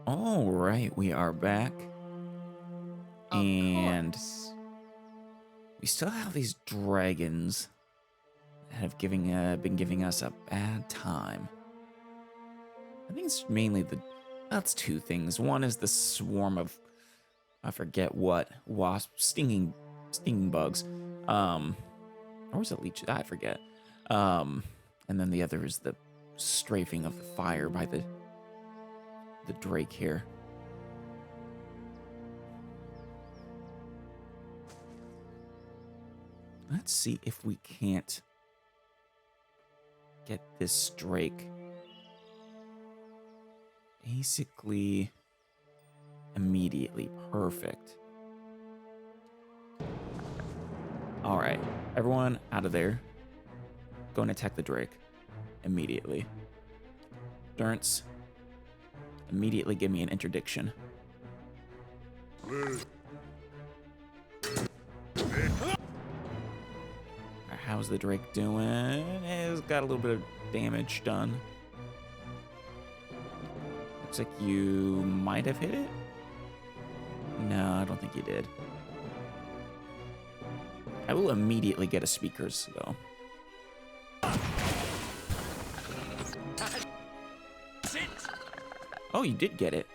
All right, we are back. And we still have these dragons that have been giving us a bad time. I think it's mainly that's two things. One is the swarm of, I forget what, stinging bugs. Or was it leech? I forget. And then the other is the strafing of the fire by the drake here. Let's see if we can't get this drake basically immediately perfect. All right, everyone out of there. Go and attack the drake immediately. Durance, immediately give me an interdiction. How's the drake doing? It's got a little bit of damage done. Looks like you might have hit it. No, I don't think you did. I will immediately get a speakers, though. Oh, you did get it.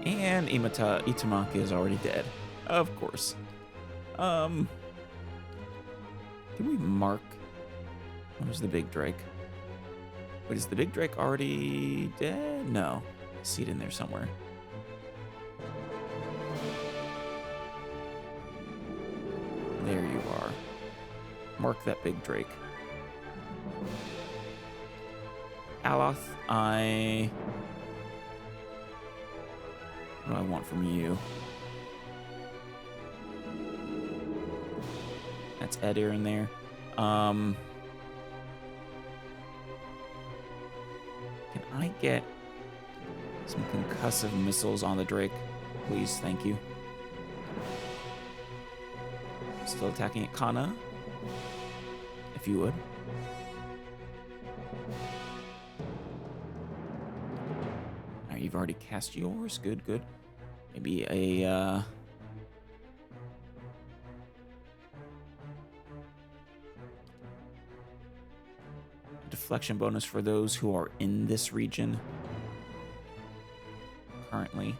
And Itamaki is already dead. Of course. Can we mark? Where's the big drake? Wait, is the big drake already dead? No. I see it in there somewhere. There you are. Mark that big drake. Aloth, what do I want from you? That's Edir in there. Can I get some concussive missiles on the drake? Please, thank you. Still attacking at Kana, if you would. Alright, you've already cast yours. Good, good. Maybe a deflection bonus for those who are in this region currently.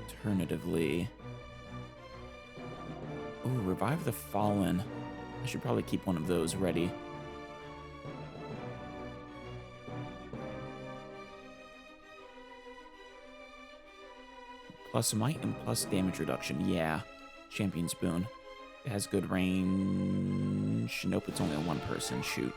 Alternatively, ooh, revive the fallen. I should probably keep one of those ready. Plus might and plus damage reduction. Yeah, Champion's Boon. It has good range. Nope, it's only a one person. Shoot.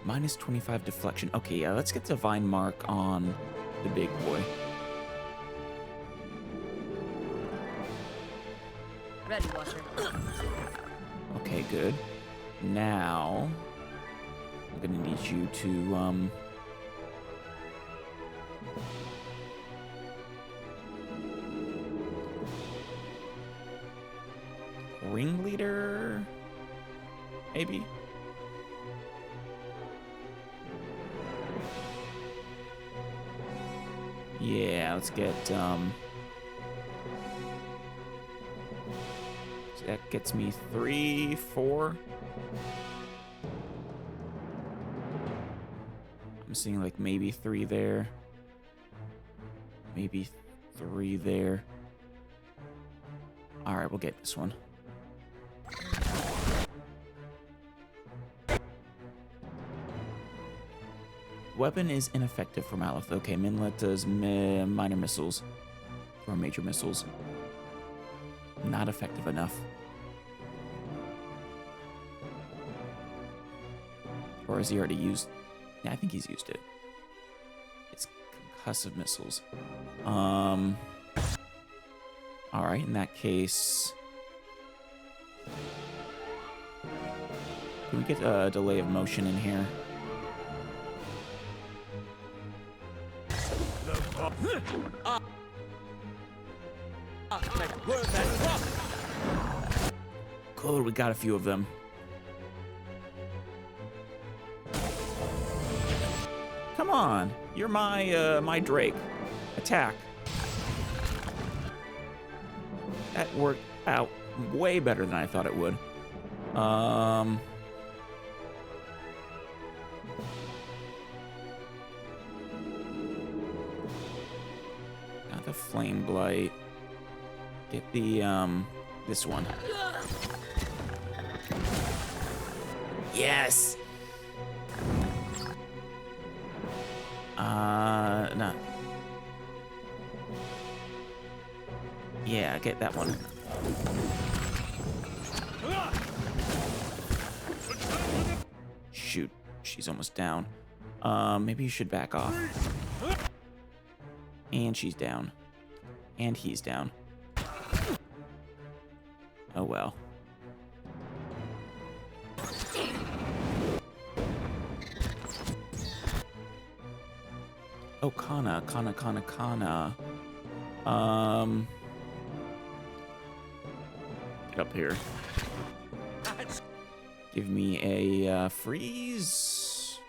Minus 25 deflection. Okay, yeah, let's get Divine Mark on the big boy. Ready, Watcher. Okay, good. Now, I'm gonna need you to, Ringleader, maybe? Yeah, let's get, so that gets me 3, 4. I'm seeing like maybe 3 there. Maybe 3 there. All right, we'll get this one. Weapon is ineffective for Malith. Okay, Minlet does minor missiles or major missiles. Not effective enough. Or has he already used? Yeah, I think he's used it. It's concussive missiles. All right, in that case, can we get a delay of motion in here? Cool, we got a few of them. Come on, you're my Drake. Attack. That worked out way better than I thought it would. Got the Flame Blight. Get the, this one. Yes! No. Yeah, get that one. Shoot, she's almost down. Maybe you should back off. And she's down. And he's down. Oh well. Oh, Kana. Get up here. Give me a freeze.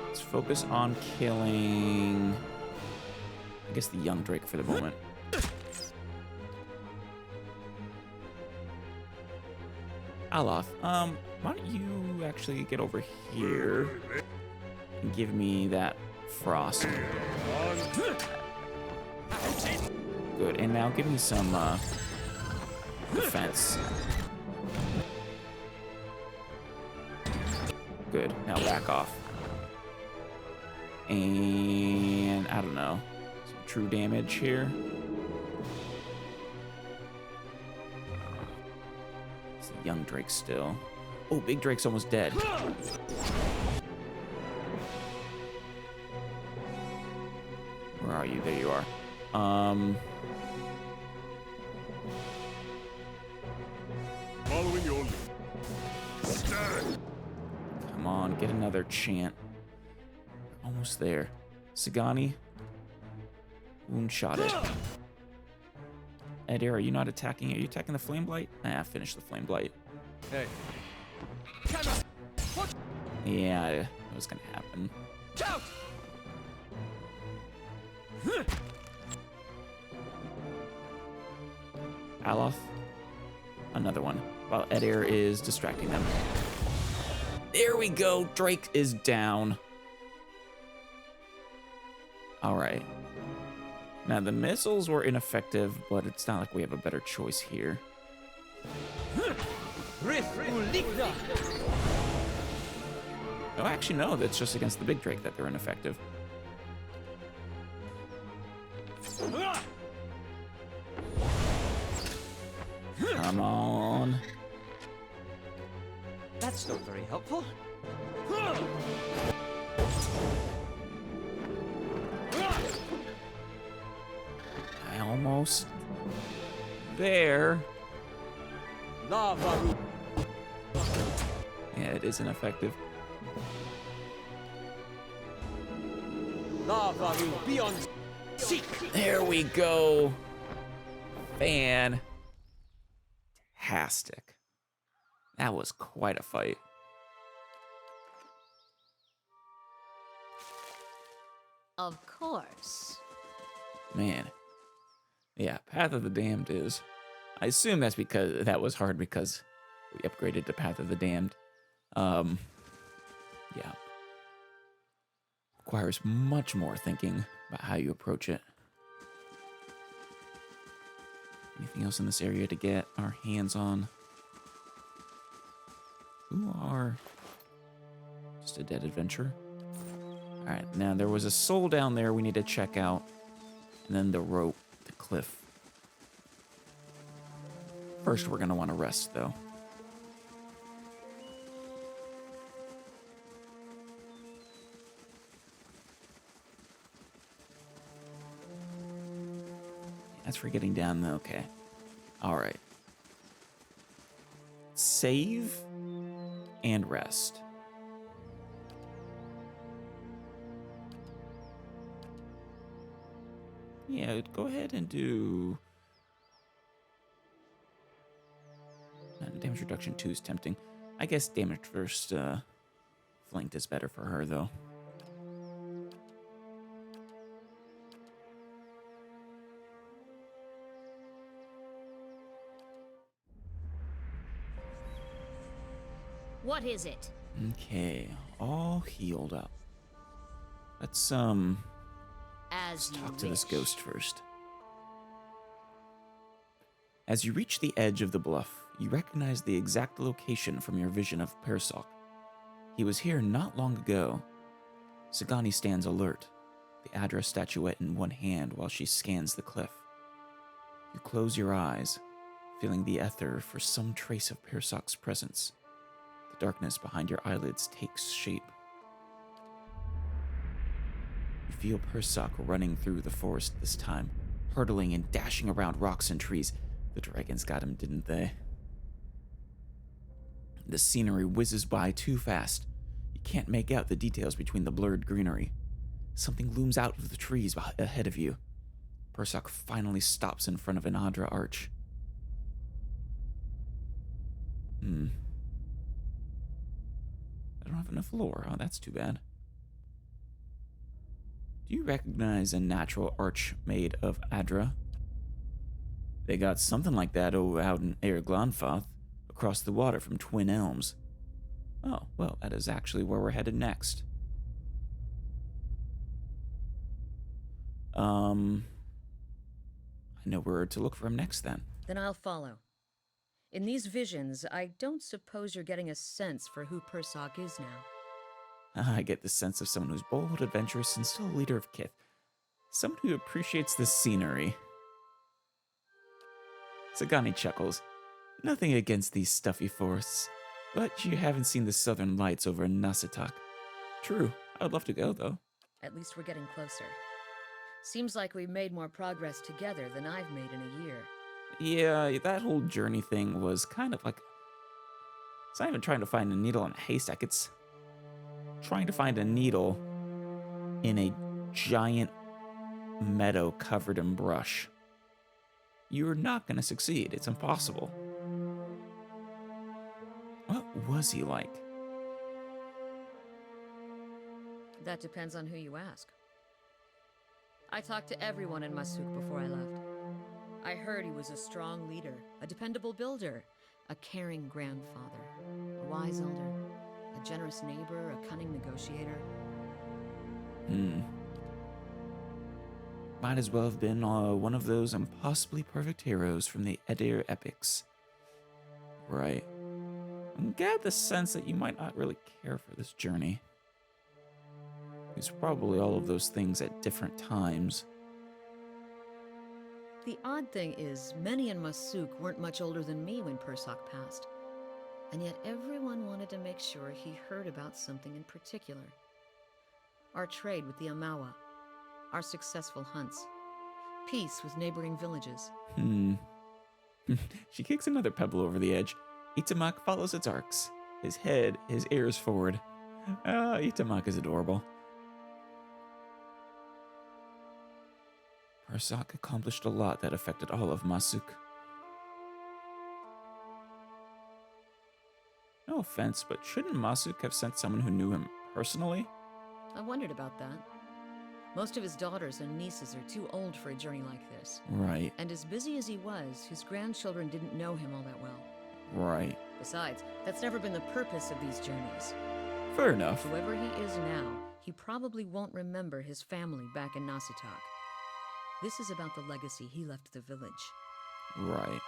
Let's focus on killing, I guess, the young Drake for the moment. Aloth, why don't you actually get over here and give me that frost. Good, and now give me some defense. Good, now back off. And I don't know, some true damage here. It's the young Drake still. Oh, big Drake's almost dead. Where are you? There you are. Following your lead. Stand. Come on, get another chant. Almost there. Sagani. Wound shot it. Adair, are you not attacking? Are you attacking the Flame Blight? Ah, finish the Flame Blight. Hey. Yeah, it was gonna happen. Aloth. Another one. While Adair is distracting them. There we go. Drake is down. All right. Now, the missiles were ineffective, but it's not like we have a better choice here. Oh, actually, no. That's just against the big Drake that they're ineffective. Come on. That's not very helpful. I almost there. Lava. Yeah, it is ineffective. Lava beyond. Seek. There we go. Fantastic. That was quite a fight. Of course. Man. Yeah, Path of the Damned is. I assume that's because that was hard because we upgraded to Path of the Damned. Yeah. Requires much more thinking about how you approach it. Anything else in this area to get our hands on? Who are just a dead adventurer? All right, now there was a soul down there we need to check out, and then the rope, the cliff. First, we're gonna want to rest, though. That's for getting down, though. Okay. All right. save and rest. Yeah, go ahead and do... damage reduction 2 is tempting. I guess damage first flanked is better for her, though. What is it? Okay, all healed up. Let's As you talk to this wish. ghost first. As you reach the edge of the bluff, you recognize the exact location from your vision of Persok. He was here not long ago. Sagani stands alert, the Adra statuette in one hand while she scans the cliff. You close your eyes, feeling the ether for some trace of Persok's presence. The darkness behind your eyelids takes shape. You feel Persok running through the forest this time, hurtling and dashing around rocks and trees. The dragons got him, didn't they? The scenery whizzes by too fast. You can't make out the details between the blurred greenery. Something looms out of the trees ahead of you. Persok finally stops in front of an Adra arch. I don't have enough lore. Oh, that's too bad. Do you recognize a natural arch made of Adra? They got something like that out in Glanfath, across the water from Twin Elms. Oh, well, that is actually where we're headed next. I know where to look for him next, then. Then I'll follow. In these visions, I don't suppose you're getting a sense for who Persok is now. I get the sense of someone who's bold, adventurous, and still a leader of Kith. Someone who appreciates the scenery. Sagani chuckles. Nothing against these stuffy forests, but you haven't seen the southern lights over in Nasitak. True, I would love to go, though. At least we're getting closer. Seems like we've made more progress together than I've made in a year. Yeah, that whole journey thing was kind of like... It's not even trying to find a needle in a haystack, it's trying to find a needle in a giant meadow covered in brush. You're not going to succeed. It's impossible. What was he like? That depends on who you ask. I talked to everyone in Masuk before I left. I heard he was a strong leader, a dependable builder, a caring grandfather, a wise elder, a generous neighbor, a cunning negotiator. Might as well have been one of those impossibly perfect heroes from the Edir epics. Right. I get the sense that you might not really care for this journey. He's probably all of those things at different times. The odd thing is, many in Masuk weren't much older than me when Persok passed. And yet everyone wanted to make sure he heard about something in particular. Our trade with the Amawa, our successful hunts, peace with neighboring villages. She kicks another pebble over the edge. Itamak follows its arcs, his head, his ears forward. Itamak is adorable. Persok accomplished a lot that affected all of Masuk. No offense, but shouldn't Masuk have sent someone who knew him personally? I wondered about that. Most of his daughters and nieces are too old for a journey like this. Right, And as busy as he was, his grandchildren didn't know him all that well. right. Besides, that's never been the purpose of these journeys. Fair enough. Whoever he is now, he probably won't remember his family back in Nasitak. This is about the legacy he left the village. Right.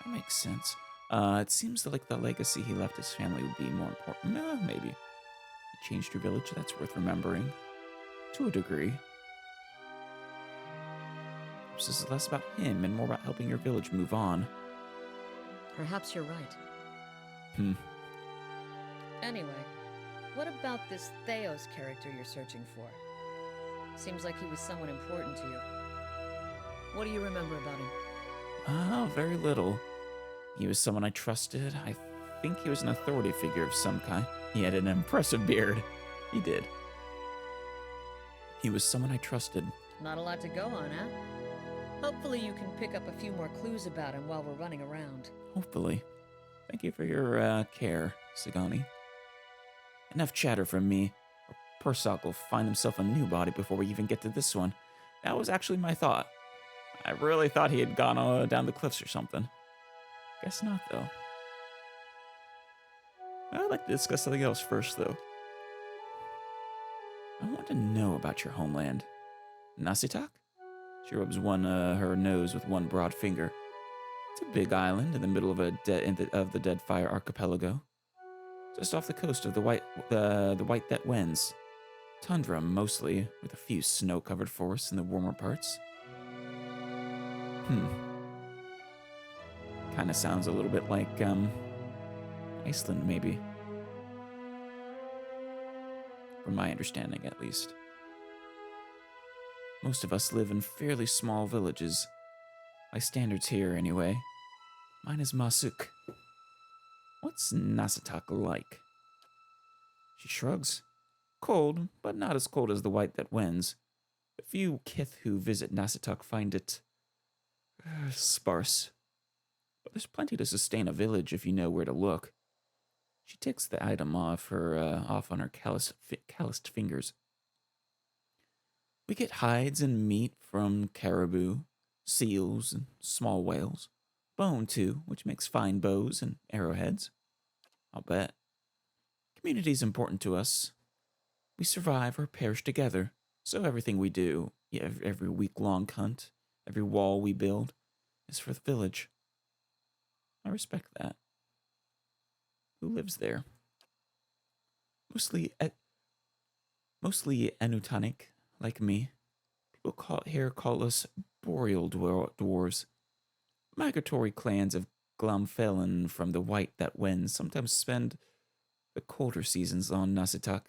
That makes sense. It seems like the legacy he left his family would be more important. Maybe. He changed your village, that's worth remembering. To a degree. This is less about him and more about helping your village move on. Perhaps you're right. Anyway, what about this Theos character you're searching for? Seems like he was someone important to you. What do you remember about him? Very little. He was someone I trusted. I think he was an authority figure of some kind. He had an impressive beard. He did. He was someone I trusted. Not a lot to go on, huh? Hopefully you can pick up a few more clues about him while we're running around. Hopefully. Thank you for your care, Sagani. Enough chatter from me, or Persock will find himself a new body before we even get to this one. That was actually my thought. I really thought he had gone down the cliffs or something. Guess not, though. I'd like to discuss something else first, though. I want to know about your homeland. Nasitak? She rubs her nose with one broad finger. It's a big island in the middle of the Deadfire archipelago, just off the coast of the White That Winds. Tundra mostly, with a few snow-covered forests in the warmer parts. Kind of sounds a little bit like Iceland, maybe. From my understanding, at least. Most of us live in fairly small villages. By standards here, anyway. Mine is Masuk. What's Nasitak like? She shrugs. Cold, but not as cold as the White That Winds. The few kith who visit Nasitak find it sparse. But there's plenty to sustain a village if you know where to look. She takes the item off on her calloused fingers. We get hides and meat from caribou, seals, and small whales. Bone, too, which makes fine bows and arrowheads. I'll bet. Community's important to us. We survive or perish together, so everything we do, every week-long hunt, every wall we build, is for the village. I respect that. Who lives there? Mostly Enutanic, like me. People call us boreal dwarves. Migratory clans of Glumfelin from the White That Winds sometimes spend the colder seasons on Nasitak,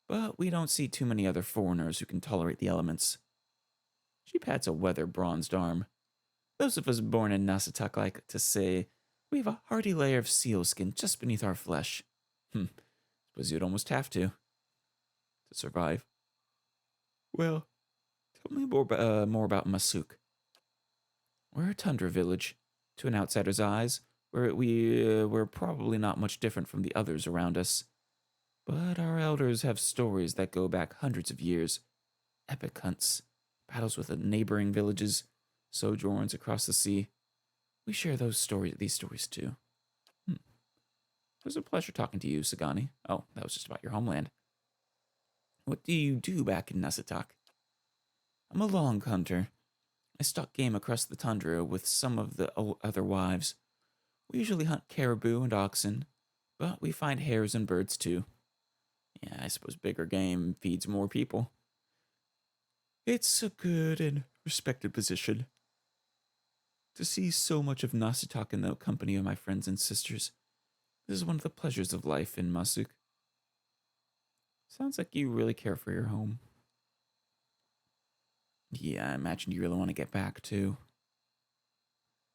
but we don't see too many other foreigners who can tolerate the elements. She pats a weather-bronzed arm. Those of us born in Nasitak like to say we have a hardy layer of sealskin just beneath our flesh. Suppose you'd almost have to survive. Well, tell me more about Masuk. We're a tundra village. To an outsider's eyes, we're probably not much different from the others around us. But our elders have stories that go back hundreds of years. Epic hunts, battles with the neighboring villages, sojourns across the sea. We share these stories too. It was a pleasure talking to you, Sagani. Oh, that was just about your homeland. What do you do back in Nasitak? I'm a long hunter. I stalk game across the tundra with some of the other wives. We usually hunt caribou and oxen, but we find hares and birds too. Yeah, I suppose bigger game feeds more people. It's a good and respected position. To see so much of Nasitak in the company of my friends and sisters, this is one of the pleasures of life in Masuk. Sounds like you really care for your home. Yeah, I imagine you really want to get back, too.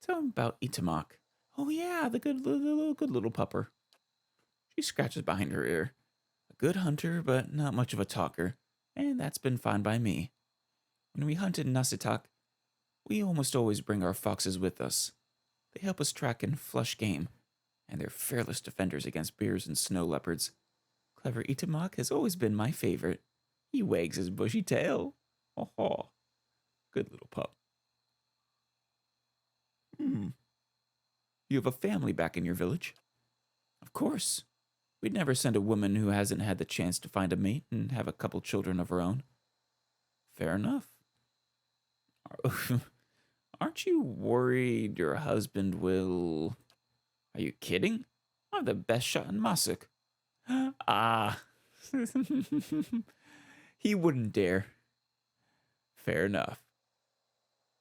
Tell him about Itamak. Oh yeah, the good little pupper. She scratches behind her ear. A good hunter, but not much of a talker, and that's been fine by me. When we hunt in Nasitak, we almost always bring our foxes with us. They help us track and flush game, and they're fearless defenders against bears and snow leopards. Clever Itamak has always been my favorite. He wags his bushy tail. Oh, good little pup. You have a family back in your village? Of course. We'd never send a woman who hasn't had the chance to find a mate and have a couple children of her own. Fair enough. Aren't you worried your husband will... Are you kidding? I'm the best shot in Masuk. Ah. He wouldn't dare. Fair enough.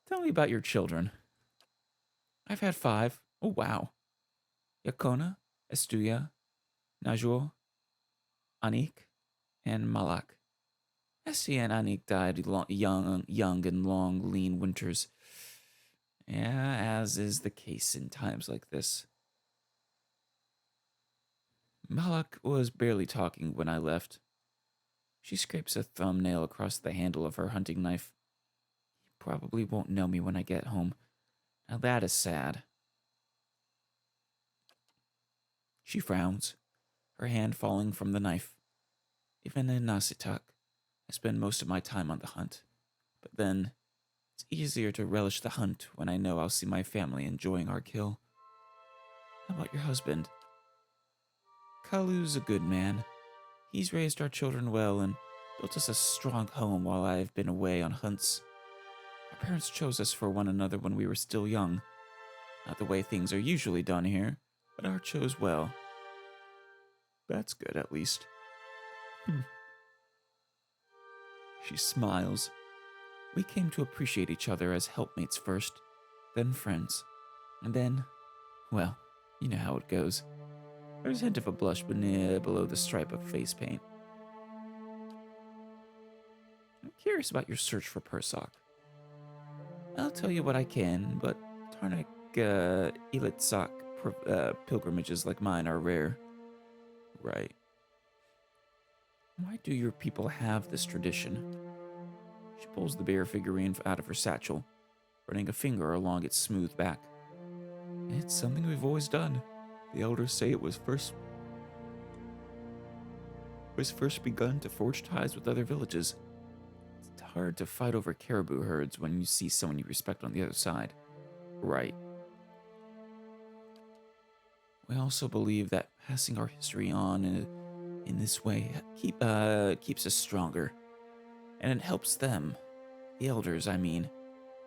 Tell me about your children. I've had 5. Oh, wow. Yakona, Estuya, Najwa, Anik, and Malak. Essie and Anik died young and long, lean winters. Yeah, as is the case in times like this. Malak was barely talking when I left. She scrapes a thumbnail across the handle of her hunting knife. He probably won't know me when I get home. Now that is sad. She frowns, her hand falling from the knife. Even in Nasitak, I spend most of my time on the hunt. But then, it's easier to relish the hunt when I know I'll see my family enjoying our kill. How about your husband? Kalu's a good man. He's raised our children well and built us a strong home while I've been away on hunts. Our parents chose us for one another when we were still young. Not the way things are usually done here, but our chose well. That's good, at least. She smiles. We came to appreciate each other as helpmates first, then friends, and then, well, you know how it goes. There's a hint of a blush below the stripe of face paint. I'm curious about your search for Persok. I'll tell you what I can, but Tarnak Elitzok pilgrimages like mine are rare. Right. Why do your people have this tradition? She pulls the bear figurine out of her satchel, running a finger along its smooth back. It's something we've always done. The elders say it was first begun to forge ties with other villages. It's hard to fight over caribou herds when you see someone you respect on the other side. Right. We also believe that passing our history on in this way keeps us stronger. And it helps them, the elders, I mean,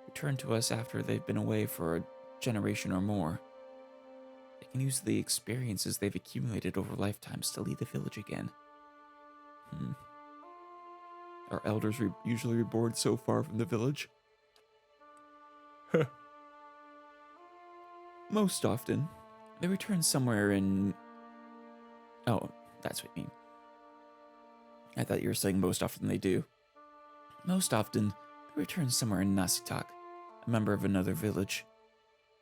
return to us after they've been away for a generation or more. They can use the experiences they've accumulated over lifetimes to lead the village again. Are elders usually reborn so far from the village? Most often. They return somewhere in... Oh, that's what you mean. I thought you were saying most often they do. Most often, they return somewhere in Nasitak, a member of another village.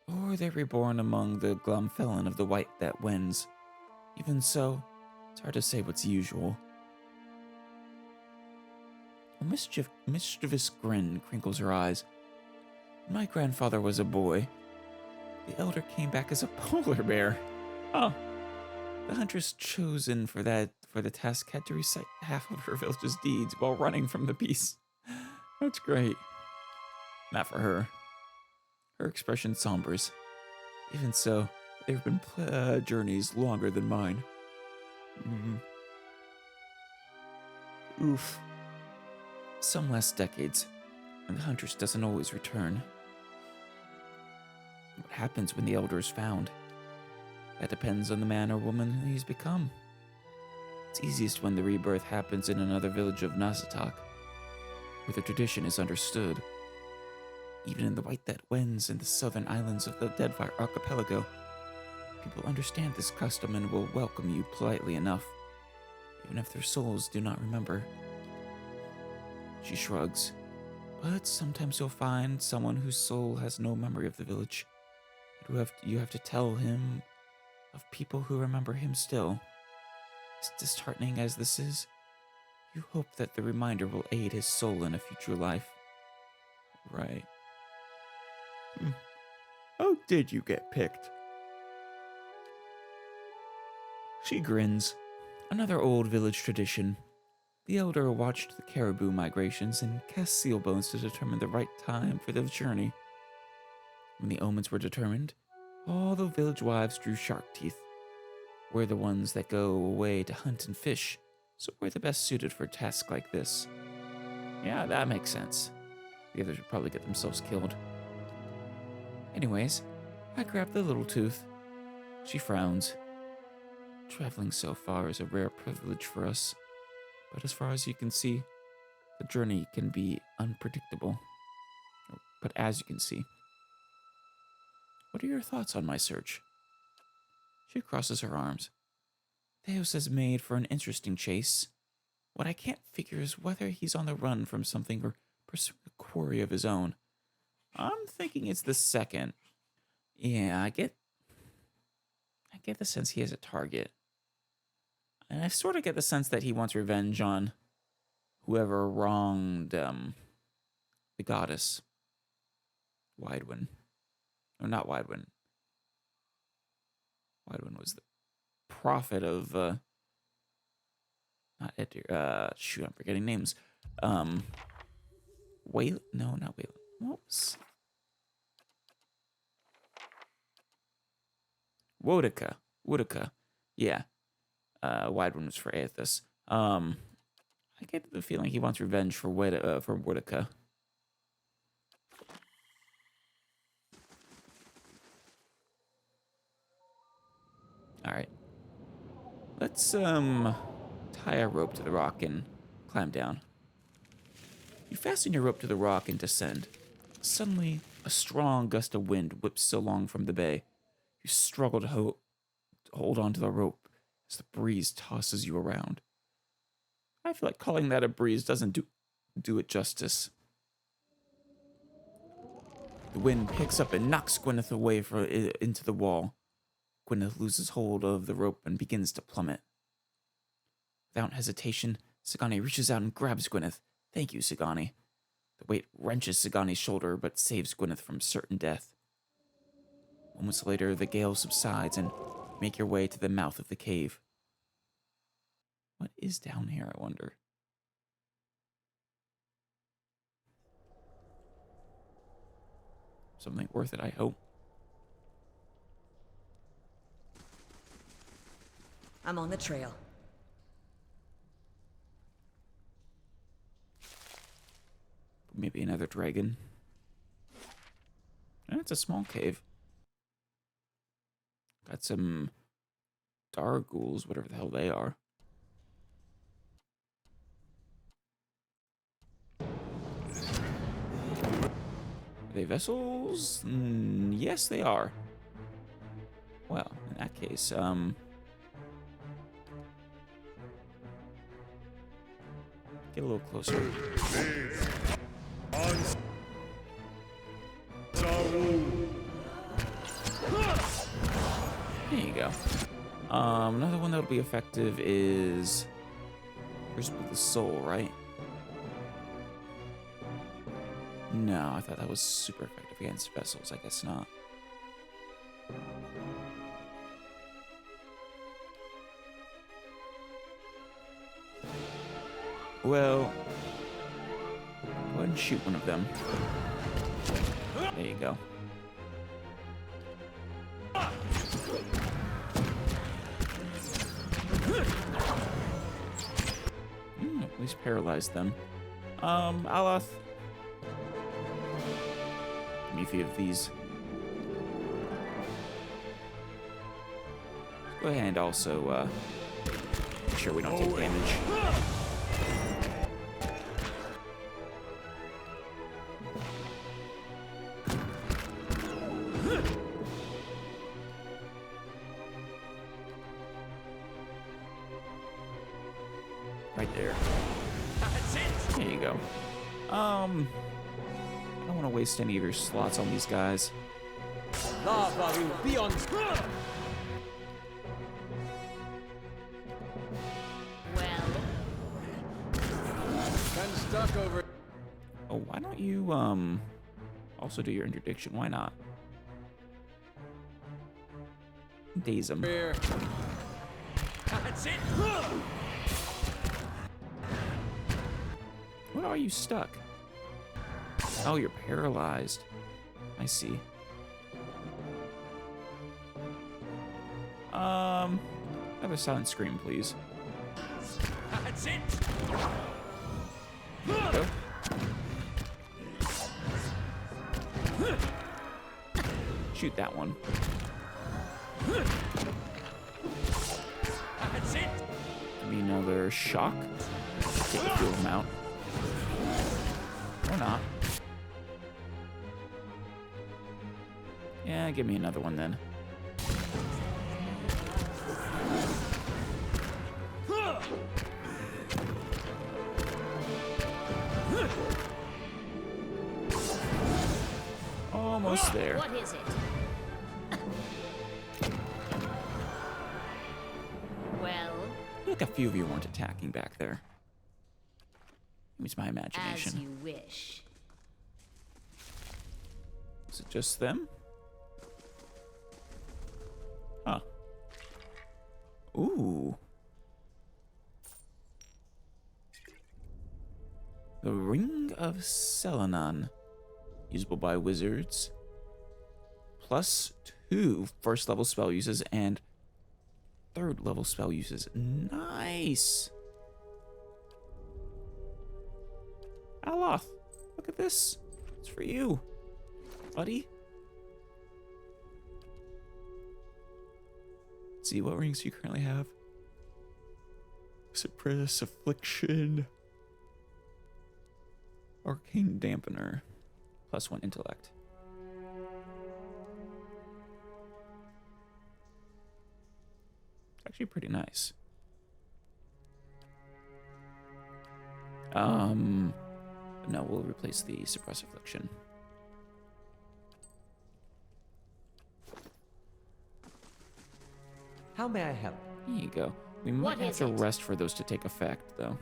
Or they're reborn among the Glomfelin of the White that wins. Even so, it's hard to say what's usual. A mischievous grin crinkles her eyes. When my grandfather was a boy, the elder came back as a polar bear. Oh. The huntress chosen for the task had to recite half of her village's deeds while running from the beast. That's great. Not for her. Her expression sombers. Even so, there have been journeys longer than mine. Oof. Some last decades, and the huntress doesn't always return. What happens when the elder is found? That depends on the man or woman he's become. It's easiest when the rebirth happens in another village of Nasatak, where the tradition is understood. Even in the White That Wends in the southern islands of the Deadfire archipelago, people understand this custom and will welcome you politely enough, even if their souls do not remember. She shrugs, but sometimes you'll find someone whose soul has no memory of the village. You have to tell him of people who remember him still. As disheartening as this is, you hope that the reminder will aid his soul in a future life. Right. How did you get picked? She grins. Another old village tradition. The elder watched the caribou migrations and cast seal bones to determine the right time for the journey. When the omens were determined, all the village wives drew shark teeth. We're the ones that go away to hunt and fish, so we're the best suited for a task like this. Yeah, that makes sense. The others would probably get themselves killed. Anyways, I grab the little tooth. She frowns. Traveling so far is a rare privilege for us, but as far as you can see, the journey can be unpredictable. But as you can see. What are your thoughts on my search? She crosses her arms. Theos has made for an interesting chase. What I can't figure is whether he's on the run from something or pursuing a quarry of his own. I'm thinking it's the second. Yeah, I get the sense he has a target. And I sort of get the sense that he wants revenge on whoever wronged the goddess. Widewind. Or not Widewind. Widewind was the prophet of not Edir, shoot, I'm forgetting names. Wayl, no, not Wayl. Whoops. Wodica. Yeah. Widewind was for Aethys. I get the feeling he wants revenge for Wodica. Alright. Let's tie a rope to the rock and climb down. You fasten your rope to the rock and descend. Suddenly, a strong gust of wind whips along from the bay. You struggle to hold onto the rope as the breeze tosses you around. I feel like calling that a breeze doesn't do it justice. The wind picks up and knocks Gwyneth away into the wall. Gwyneth loses hold of the rope and begins to plummet. Without hesitation, Sagani reaches out and grabs Gwyneth. Thank you, Sagani. The weight wrenches Sagani's shoulder, but saves Gwyneth from certain death. Moments later, the gale subsides and you make your way to the mouth of the cave. What is down here, I wonder? Something worth it, I hope. I'm on the trail. Maybe another dragon. It's a small cave. Got some Darghouls, whatever the hell they are. Are they vessels? Yes, they are. Well, in that case, get a little closer. There you go. Another one that'll be effective is Crucible of the Soul, right? No, I thought that was super effective against vessels. I guess not. Well, go ahead and shoot one of them. There you go. At least paralyze them. Aloth. Give me a few of these. Let's go ahead and also make sure we don't take damage. Right there. That's it. There you go. I don't want to waste any of your slots on these guys. Lava will be on. Well, Kind of stuck over. Oh, why don't you also do your interdiction? Why not? Daze them. Here. That's it. What are you stuck? Oh, you're paralyzed. I see. Another silent scream, please. That's it. There you go. Shoot that one. That's it. Give me another shock. Take a few of them out. Or not. Yeah, give me another one then. Almost there. what is it? Well, Look a few of you weren't attacking back there. Maybe it's my As imagination. you wish. Is it just them? Huh. Ooh. The Ring of Selenon. Usable by wizards. +2 first level spell uses and third level spell uses. Nice. Aloth, look at this. It's for you, buddy. Let's see, what rings do you currently have? Suppress, Affliction, Arcane Dampener, +1 intellect. It's actually pretty nice. No, we'll replace the Suppress Affliction. How may I help? There you go. We might What have is to it? rest for those to take effect, though.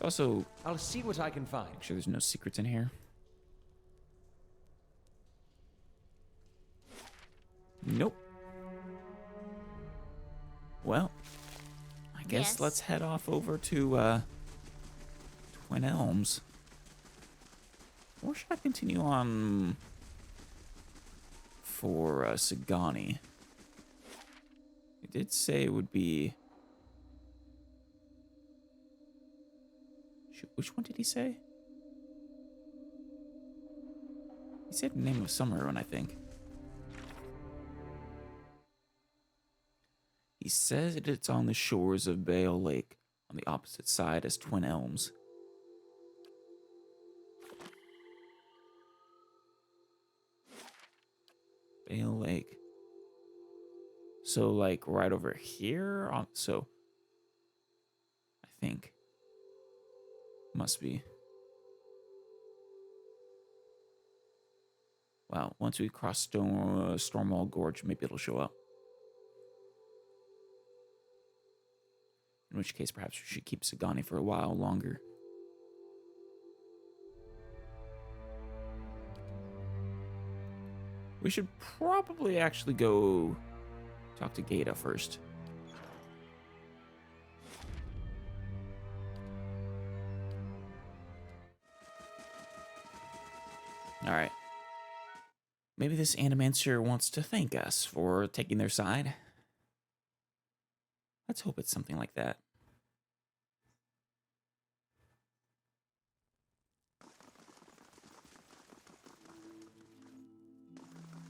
Also, I'll see what I can find. make sure there's no secrets in here. Nope. Well, I guess Yes? let's head off over to Twin Elms. Or should I continue on for Sagani? It did say it would be... Shoot, which one did he say? He said the name of Summerrun, I think. He says that it's on the shores of Bale Lake, on the opposite side as Twin Elms. Bale Lake. So, like, right over here? So, I think. Must be. Wow, once we cross Stormwall Gorge, maybe it'll show up. In which case, perhaps we should keep Sagani for a while longer. We should probably actually go talk to Gata first. Alright. Maybe this Animancer wants to thank us for taking their side. Let's hope it's something like that.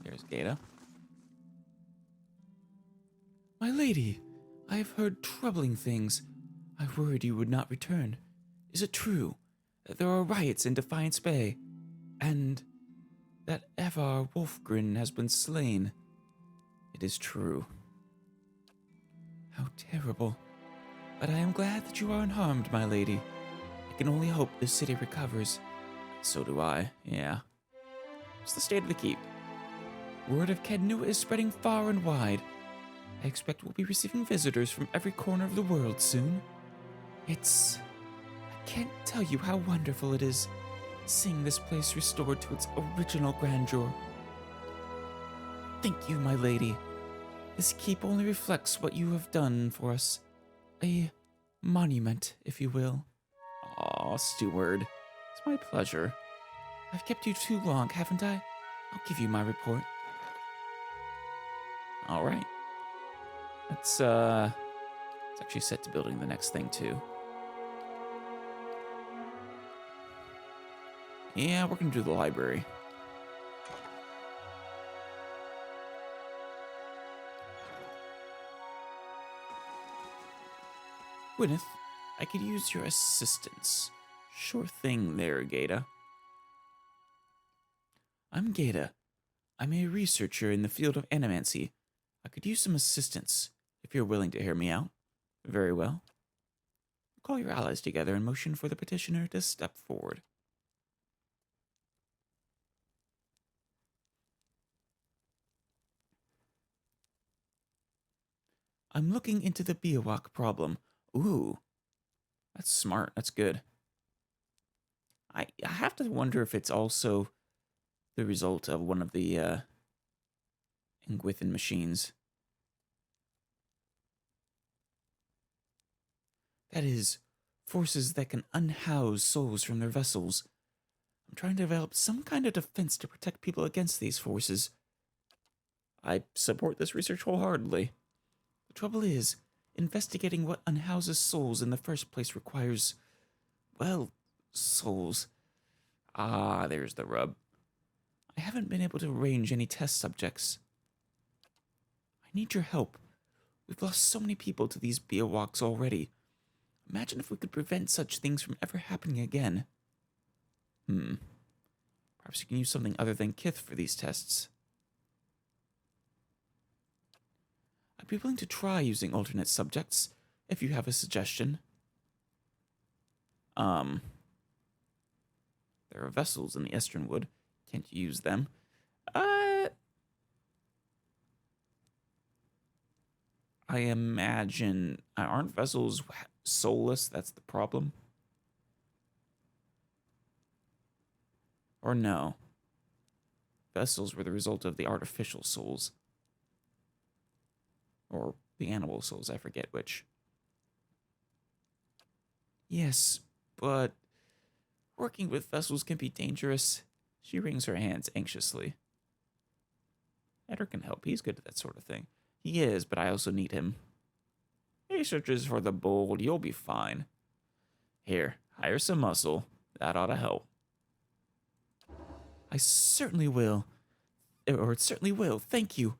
There's Gata. My lady, I have heard troubling things. I worried you would not return. Is it true that there are riots in Defiance Bay, and that Evar Wolfgren has been slain? It is true. How terrible. But I am glad that you are unharmed, my lady. I can only hope the city recovers. So do I, yeah. What's the state of the keep? Word of Kednu is spreading far and wide. I expect we'll be receiving visitors from every corner of the world soon. I can't tell you how wonderful it is, seeing this place restored to its original grandeur. Thank you, my lady. This keep only reflects what you have done for us. A monument, if you will. Aw, steward. It's my pleasure. I've kept you too long, haven't I? I'll give you my report. All right. Let's actually set to building the next thing, too. Yeah, we're gonna do the library. Gwyneth, I could use your assistance. Sure thing there, Gata. I'm Gata. I'm a researcher in the field of animancy. I could use some assistance, if you're willing to hear me out. Very well. Call your allies together and motion for the petitioner to step forward. I'm looking into the Biowak problem. Ooh, that's smart. That's good. I have to wonder if it's also the result of one of the Ingwithan machines. That is, forces that can unhouse souls from their vessels. I'm trying to develop some kind of defense to protect people against these forces. I support this research wholeheartedly. The trouble is, investigating what unhouses souls in the first place requires, well, souls. Ah, there's the rub. I haven't been able to arrange any test subjects. I need your help. We've lost so many people to these Biowalks already. Imagine if we could prevent such things from ever happening again. Perhaps you can use something other than Kith for these tests. I'd be willing to try using alternate subjects, if you have a suggestion. There are vessels in the Eastern Wood. Can't you use them? I imagine... aren't vessels soulless? That's the problem? Or no? Vessels were the result of the artificial souls. Or the animal souls, I forget which. Yes, but working with vessels can be dangerous. She wrings her hands anxiously. Eder can help. He's good at that sort of thing. He is, but I also need him. Researches for the bold. You'll be fine. Here, hire some muscle. That ought to help. I certainly will. Or it certainly will. Thank you.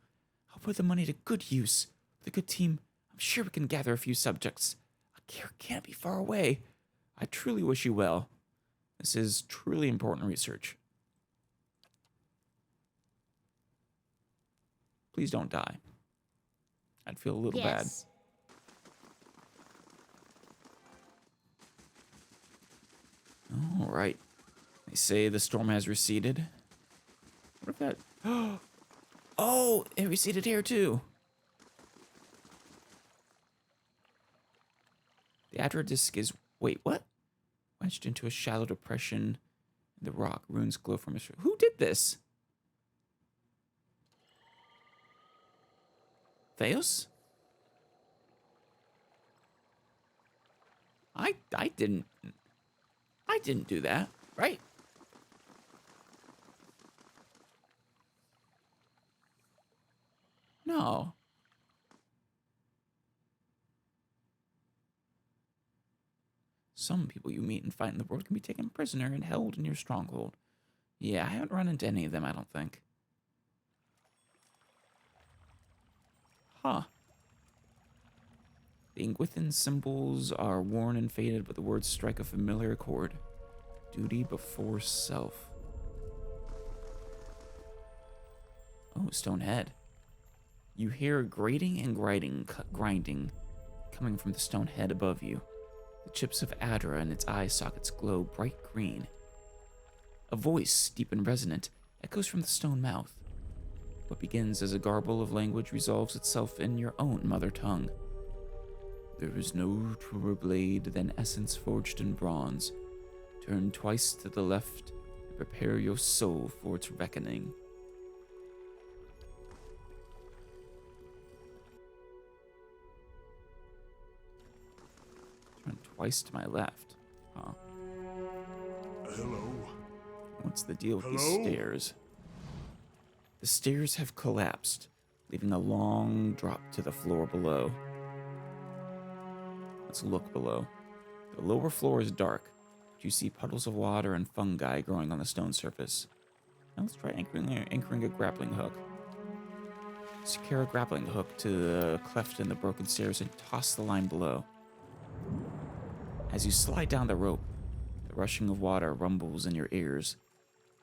I'll put the money to good use. With a good team, I'm sure we can gather a few subjects. A cure can't be far away. I truly wish you well. This is truly important research. Please don't die. I'd feel a little bad. All right. They say the storm has receded. What if that... Oh, it receded here too. The Adra disc is... Wait, what? Wedged into a shallow depression in the rock. Runes glow from its... Who did this? Theos? I didn't do that, right? No. Some people you meet and fight in the world can be taken prisoner and held in your stronghold. Yeah, I haven't run into any of them, I don't think. Huh. The Ingwithan symbols are worn and faded, but the words strike a familiar chord. Duty before self. Oh, stone head. You hear grating and grinding coming from the stone head above you. The chips of Adra and its eye sockets glow bright green. A voice, deep and resonant, echoes from the stone mouth. What begins as a garble of language resolves itself in your own mother tongue. There is no truer blade than essence forged in bronze. Turn twice to the left and prepare your soul for its reckoning. Turn twice to my left. Huh. Hello? What's the deal with Hello? these stairs? The stairs have collapsed, leaving a long drop to the floor below. Let's look below. The lower floor is dark, but you see puddles of water and fungi growing on the stone surface. Now let's try anchoring a grappling hook. Secure a grappling hook to the cleft in the broken stairs and toss the line below. As you slide down the rope, the rushing of water rumbles in your ears.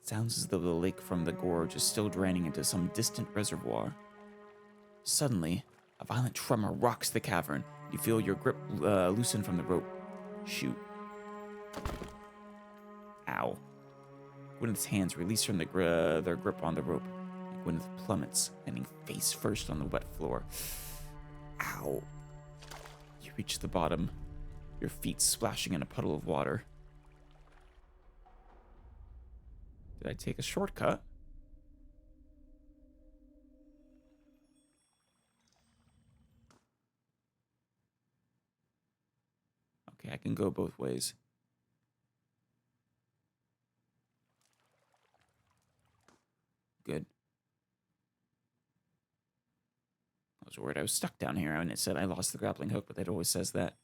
It sounds as though the lake from the gorge is still draining into some distant reservoir. Suddenly, a violent tremor rocks the cavern. You feel your grip loosen from the rope. Shoot. Ow. Gwyneth's hands release from their grip on the rope. And Gwyneth plummets, landing face first on the wet floor. Ow. You reach the bottom, your feet splashing in a puddle of water. Did I take a shortcut? Okay, I can go both ways. Good. I was worried I was stuck down here, and it said I lost the grappling hook, but it always says that.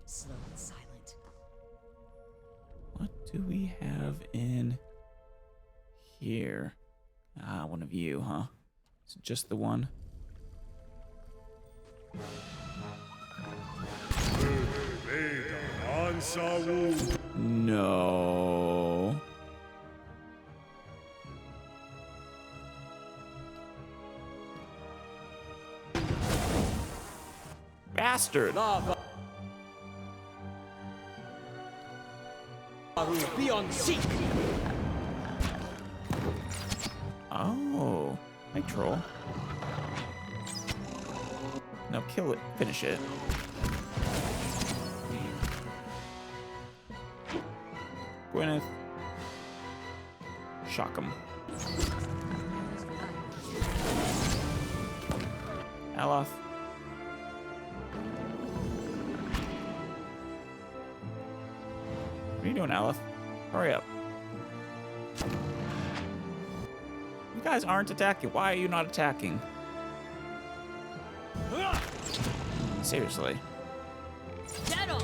Slow and silent. What do we have in here? Ah, one of you, huh? Is it just the one? No. Bastard! Lava. Beyond seek. Oh, hi troll. Now kill it. Finish it. Gwyneth. Shock him. Aloth. What are you doing, Aloth? Hurry up. You guys aren't attacking. Why are you not attacking? Seriously. Dead on!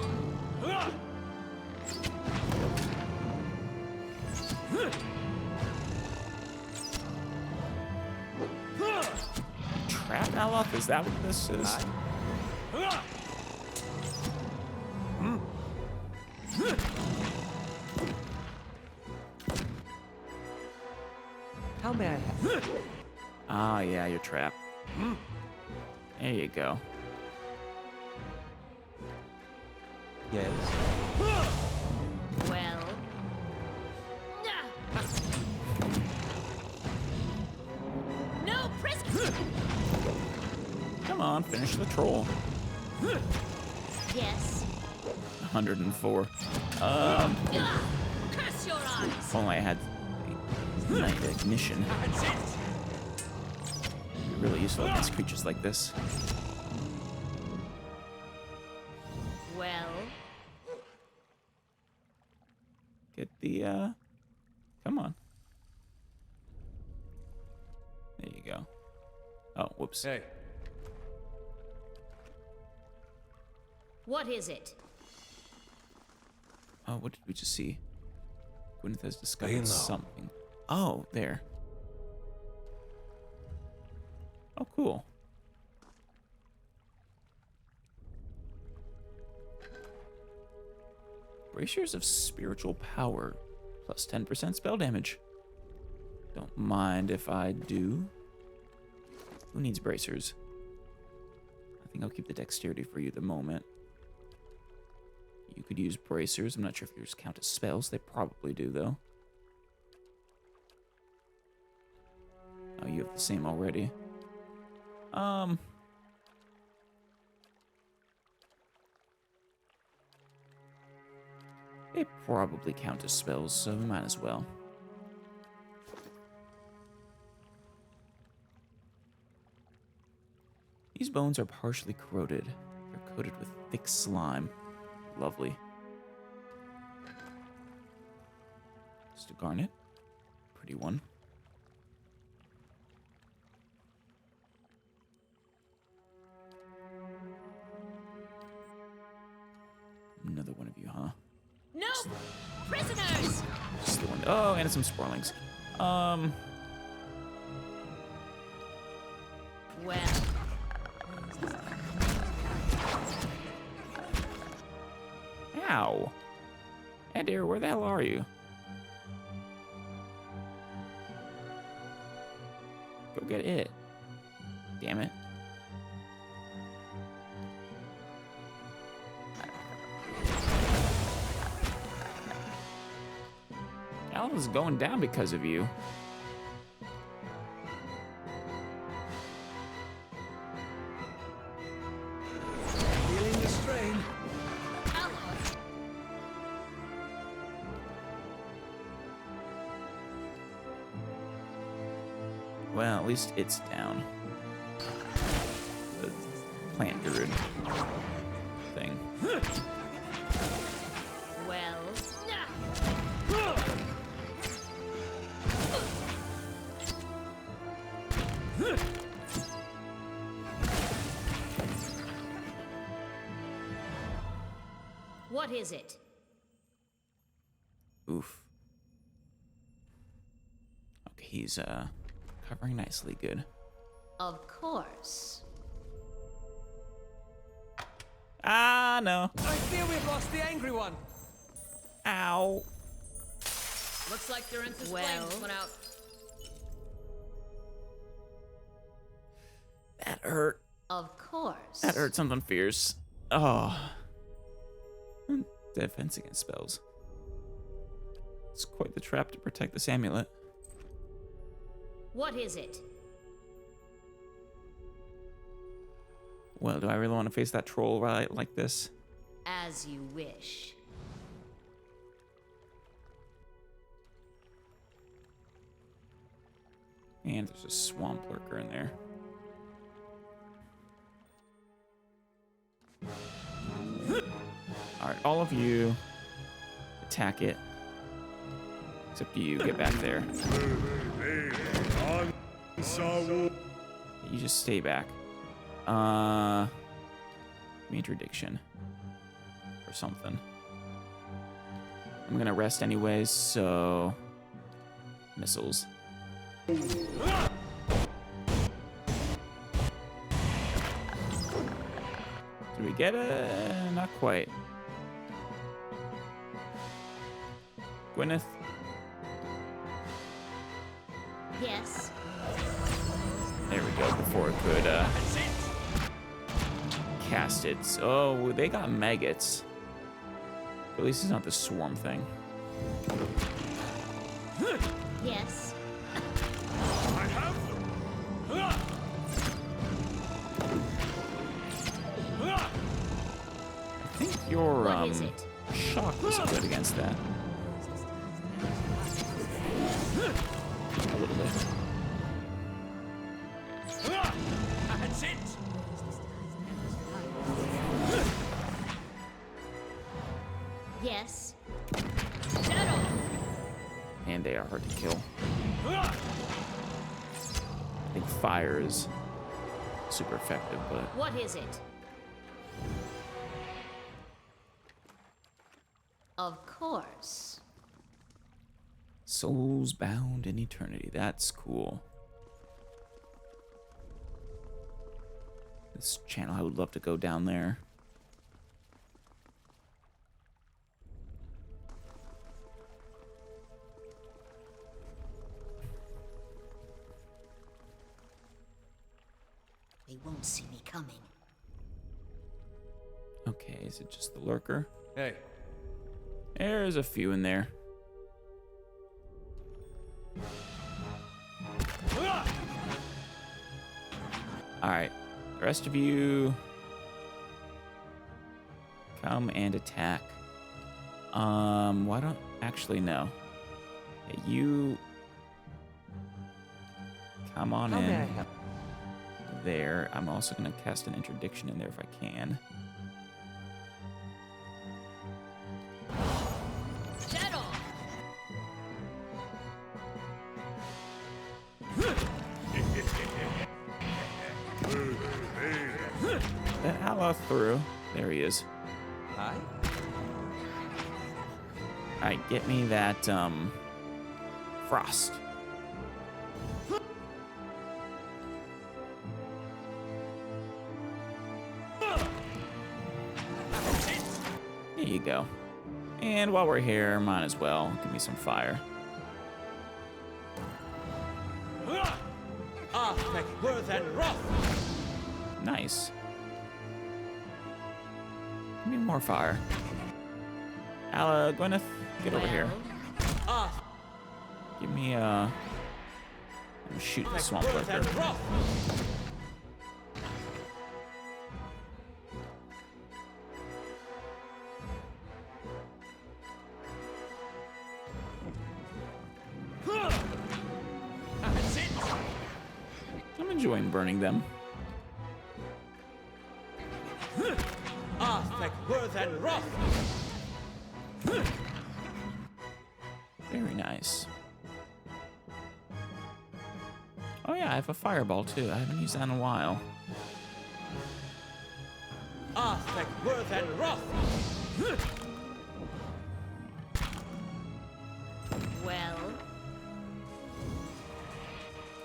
Trap Aloth? Is that what this is? How may I help? Ah, yeah, you're trapped. There you go. Yes. Well. No prisoners! Come on, finish the troll. Yes. 104. Curse your eyes! If only I had night ignition. That's it. It'd be really useful against creatures like this. Well. Get the, come on. There you go. Oh, whoops. Hey. What is it? Oh, what did we just see? Gwyneth has Hey, discovered now. something. Oh, there. Oh, cool. Bracers of spiritual power, plus 10% spell damage. Don't mind if I do. Who needs bracers? I think I'll keep the dexterity for you the moment. You could use bracers. I'm not sure if yours count as spells. They probably do, though. Oh, you have the same already. They probably count as spells, so we might as well. These bones are partially corroded. They're coated with thick slime. Lovely. Just a garnet. Pretty one. Another one of you, huh? No prisoners! Just the one. Oh, and some sporlings. Well. Ow. Hey, dear, where the hell are you? Go get it. Damn it. Alva's going down because of you. Feeling the strain. Well, at least it's down. The plant druid thing. Well, what is it? Oof. Okay, he's covering nicely. Good. Of course. Ah, no. I fear we've lost the angry one. Ow. Looks like Durance's flame just went out. That hurt. Of course. That hurt something fierce. Oh. Defense against spells. It's quite the trap to protect this amulet. What is it? Well, do I really want to face that troll right like this? As you wish. And there's a swamp lurker in there. Alright, all of you attack it. Except you get back there. You just stay back. Give me interdiction. Or something. I'm gonna rest anyways, so... Missiles. Did we get it? Not quite. Gwyneth? Yes. There we go, before it could cast it. Oh, they got maggots. At least it's not the swarm thing. Yes. I have them. I think your What is it? shock was good against that. A little bit. That's it. Yes. Shadow. And they are hard to kill. I think fire is super effective, but What is it? Of course. souls bound in eternity. That's cool. This channel, I would love to go down there. They won't see me coming. Okay, is it just the lurker? Hey. There's a few in there. Alright, the rest of you come and attack. Why don't actually no. Yeah, you come on How may I in help? there. I'm also gonna cast an interdiction in there if I can. Shadow. That ally through. There he is. Hi. Alright, get me that frost. There you go. And while we're here, might as well give me some fire. Archmech worth and wrath. Nice. Give me more fire. Gwyneth, get over here. Ah, Give me a... shoot the swamp Worth lurker. and wrath. That's it. I'm enjoying burning them. Arthur, worth and wrath. Very nice. Oh yeah, I have a fireball too. I haven't used that in a while. Arthur, worth and wrath. Well,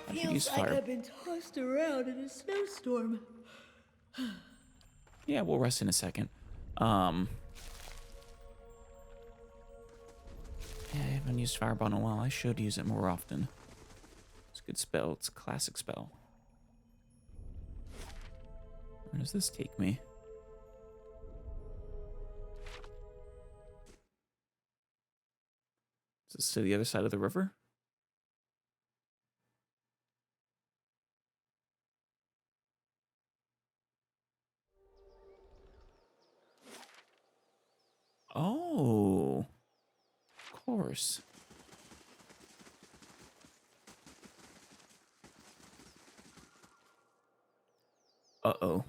I should use fire. been tossed around in a snowstorm. Yeah, we'll rest in a second. Yeah, I haven't used fireball in a while. I should use it more often. It's a good spell. It's a classic spell. Where does this take me? Is this to the other side of the river? Oh, of course. Uh-oh.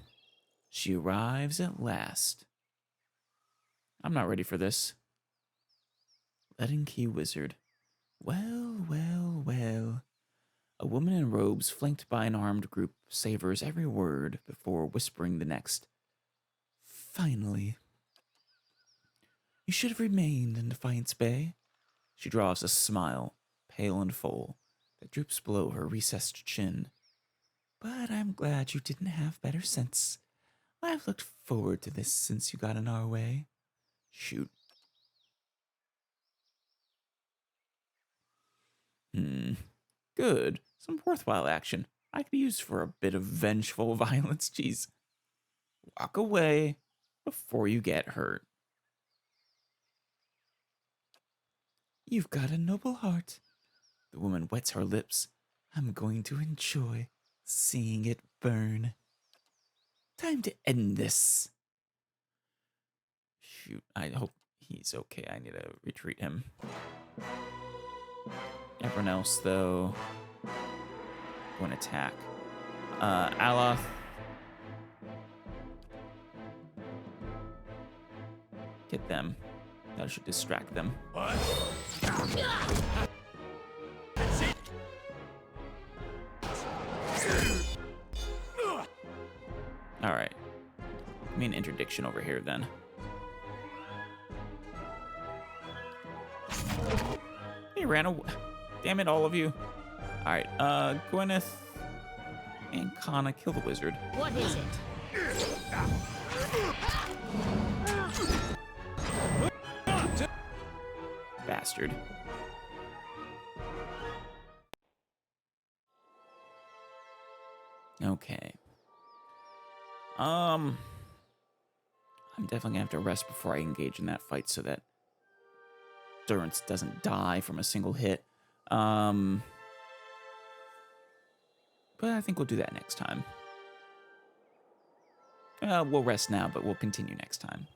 She arrives at last. I'm not ready for this. Letting Key Wizard. Well, well, well. A woman in robes flanked by an armed group savors every word before whispering the next. Finally. You should have remained in Defiance Bay. She draws a smile, pale and full, that droops below her recessed chin. But I'm glad you didn't have better sense. I've looked forward to this since you got in our way. Shoot. Good. Some worthwhile action. I could use for a bit of vengeful violence. Jeez. Walk away before you get hurt. You've got a noble heart. The woman wets her lips. I'm going to enjoy seeing it burn. Time to end this. Shoot, I hope he's okay. I need to retreat him. Everyone else, though, go and attack. Aloth. Get them. That should distract them. What? That's it. Alright. Give me an interdiction over here, then. He ran away. Damn it, all of you. Alright, Gwyneth and Kana kill the wizard. What is it? Bastard. Okay. I'm definitely gonna have to rest before I engage in that fight so that Durance doesn't die from a single hit. But I think we'll do that next time. We'll rest now, but we'll continue next time.